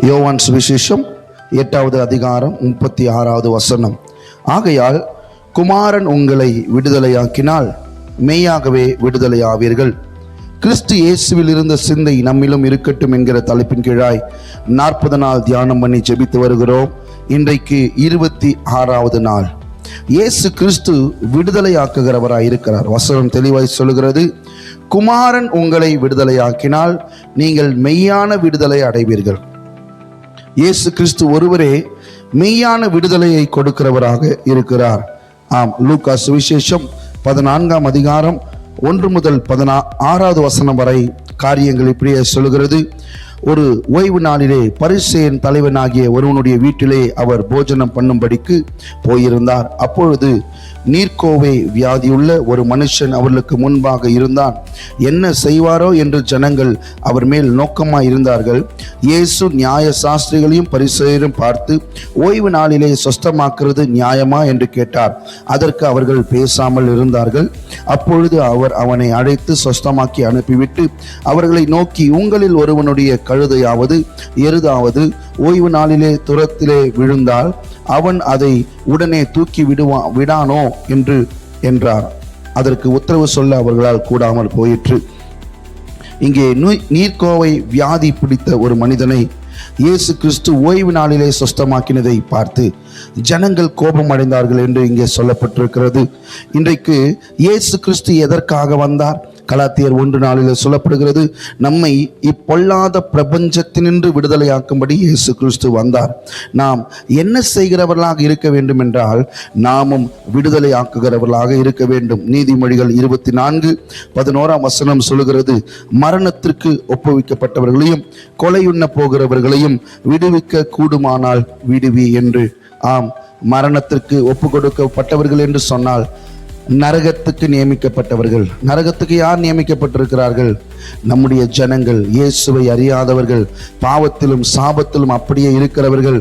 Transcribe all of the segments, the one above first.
யோவான் சுவிசேஷம் 8வது அதிகாரம் 36வது வசனம். ஆகையால் குமாரன் உங்களை விடுதலையாக்கினால் மெய்யாகவே விடுதலையாவீர்கள். கிறிஸ்து இயேசுவில் இருந்த சிந்தை நம்மிலும் இருக்கட்டும் என்கிற தலைப்பின் கீழாய் 40 நாள் தியானம் பண்ணி ஜெபித்து வருகிறோம். இன்றைக்கு 26வது நாள். இயேசு கிறிஸ்து விடுதலையாக்குகிறவராய் இருக்கிறார். வசனம் தெளிவாய் சொல்லுகிறது, குமாரன் உங்களை விடுதலையாக்கினால் நீங்கள் மெய்யான விடுதலை அடைவீர்கள். இயேசு கிறிஸ்து ஒருவரே மெய்யான விடுதலையை கொடுக்கிறவராக இருக்கிறார். ஆம், லூக்கா சுவிசேஷம் 14ஆம் அதிகாரம் 1 முதல் 16வது வசனம் வரை காரியங்கள் இப்படியே சொல்லுகிறது. ஒரு ஓய்வு நாளிலே பரிசேயன் தலைவனாகிய ஒருவனுடைய வீட்டிலே அவர் போஜனம் பண்ணும்படிக்கு போயிருந்தார். அப்பொழுது நீர்க்கோவை வியாதியுள்ள ஒரு மனுஷன் அவர்களுக்கு முன்பாக இருந்தான். என்ன செய்வாரோ என்று ஜனங்கள் அவர் மேல் நோக்கமாய் இருந்தார்கள். இயேசு நியாய சாஸ்திரிகளையும் பரிசேயரையும் பார்த்து, ஓய்வு நாளிலே சொஸ்தமாக்குறது நியாயமா என்று கேட்டார். அதற்கு அவர்கள் பேசாமல் இருந்தார்கள். அப்பொழுது அவர் அவனை அழைத்து சொஸ்தமாக்கி அனுப்பிவிட்டு அவர்களை நோக்கி, உங்களில் ஒருவனுடைய கழுதையாவது எருதாவது ஓய்வு நாளிலே துரத்திலே விழுந்தால் அவன் அதை உடனே தூக்கி விடானோ என்றார். அதற்கு உத்தரவு சொல்ல அவர்களால் கூடாமல் போயிற்று. இங்கே நீர்க்கோவை வியாதி பிடித்த ஒரு மனிதனை இயேசு கிறிஸ்து ஓய்வு நாளிலே சொஸ்தமாக்கினதை பார்த்து ஜனங்கள் கோபம் அடைந்தார்கள் என்று இங்கே சொல்லப்பட்டிருக்கிறது. இன்றைக்கு இயேசு கிறிஸ்து எதற்காக வந்தார்? கலாத்தியர் 1:4 சொல்லப்படுகிறது, நம்மை இப்பொல்லாத பிரபஞ்சத்தினின்று விடுதலையாக்கும்படி இயேசு கிறிஸ்து வந்தார். நாம் என்ன செய்கிறவர்களாக இருக்க வேண்டும் என்றால், நாமும் விடுதலையாக்குகிறவர்களாக இருக்க வேண்டும். நீதிமொழிகள் 24:11 வசனம் சொல்லுகிறது, மரணத்திற்கு ஒப்புவிக்கப்பட்டவர்களையும் கொலையுண்ண போகிறவர்களையும் விடுவிக்க கூடுமானால் விடுவி என்று. ஆம், மரணத்திற்கு ஒப்பு கொடுக்கப்பட்டவர்கள் என்று சொன்னால் நரகத்துக்கு நியமிக்கப்பட்டவர்கள். நரகத்துக்கு யார் நியமிக்கப்பட்டிருக்கிறார்கள்? நம்முடைய ஜனங்கள், இயேசுவை அறியாதவர்கள், பாவத்திலும் சாபத்திலும் அப்படியே இருக்கிறவர்கள்,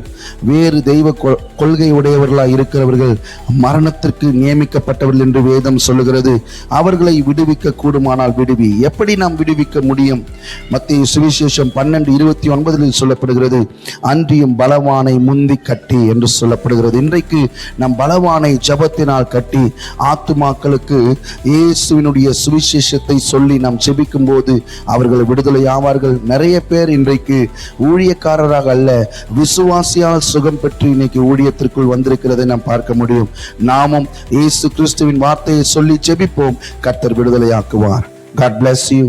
வேறு தெய்வ கொள்கை உடையவர்களாய் இருக்கிறவர்கள், மரணத்திற்கு நியமிக்கப்பட்டவர்கள் என்று வேதம் சொல்லுகிறது. அவர்களை விடுவிக்க கூடுமானால் விடுவி. எப்படி நாம் விடுவிக்க முடியும்? மத்தேயு சுவிசேஷம் 12:29 சொல்லப்படுகிறது, அன்றியும் பலவானை முந்தி கட்டி என்று சொல்லப்படுகிறது. இன்றைக்கு நம் பலவானை ஜபத்தினால் கட்டி ஆத்துமாக்களுக்கு இயேசுவினுடைய சுவிசேஷத்தை சொல்லி நாம் ஜெபிக்கும் போது அவர்கள் விடுதலை ஆவார்கள். நிறைய பேர் இன்றைக்கு ஊழியக்காரராக அல்ல, விசுவாசியால் சுகம் பெற்று இன்னைக்கு ஊழியத்திற்குள் வந்திருக்கிறதை நாம் பார்க்க முடியும். நாமும் இயேசு கிறிஸ்துவின் வார்த்தையை சொல்லி ஜெபிப்போம். கர்த்தர் விடுதலையாக்குவார். God bless you.